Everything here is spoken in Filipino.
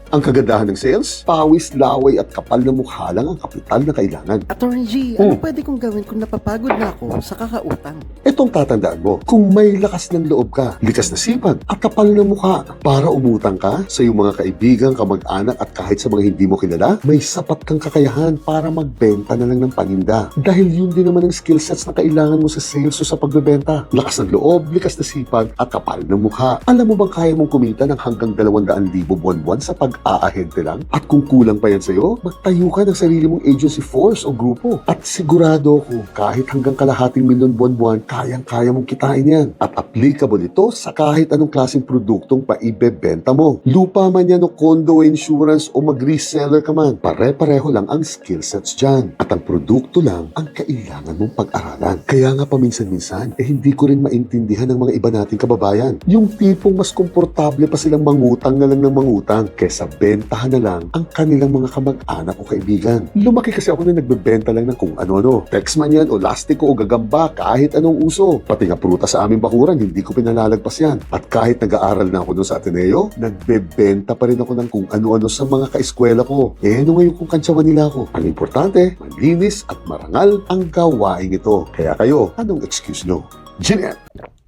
Ang kagandahan ng sales, pawis, laway at kapal na mukha lang ang kapital na kailangan. Attorney G, ano pwede kong gawin kung napapagod na ako sa kakautang? Itong tatandaan mo, kung may lakas ng loob ka, likas na sipag at kapal na mukha para umutang ka sa iyong mga kaibigan, kamag-anak at kahit sa mga hindi mo kilala, may sapat kang kakayahan para magbenta na lang ng paninda. Dahil yun din naman ang skill sets na kailangan mo sa sales o sa pagbebenta. Lakas ng loob, likas na sipag at kapal ng mukha. Alam mo bang kaya mong kumita ng hanggang 200,000 buwan-buwan sa pag-aahente lang? At kung kulang pa yan sa'yo, magtayo ka ng sarili mong agency force o grupo. At sigurado ko, kahit hanggang kalahating milyon buwan-buwan, kayang-kaya mong kitain yan. At applicable ito sa kahit anong klaseng produktong paibebenta mo. Lupa man yan o condo, insurance o mag-reseller ka man, pare-pareho lang ang skill sets dyan. At ang produkto lang ang kailangan mong pag-aralan. Kaya nga paminsan-minsan, hindi ko rin maintindihan ng mga iba nating kababayan. Yung tipong mas komportable pa silang mangutang na lang ng mangutang kesa bentahan na lang ang kanilang mga kamag-anak o kaibigan. Lumaki kasi ako na nagbebenta lang ng kung ano-ano. Text man yan o lastiko o gagamba, kahit anong uso. Pati nga prutas sa aming bakuran, hindi ko pinalalagpas yan. At kahit nag-aaral na ako doon sa Ateneo, nagbebenta pa rin ako ng kung ano-ano sa mga kaeskwela ko. Ano ngayon kung kantsawan nila ako? Ang importante, malinis at marangal ang gawain ito. Kaya kayo, anong excuse nyo? Jeanette!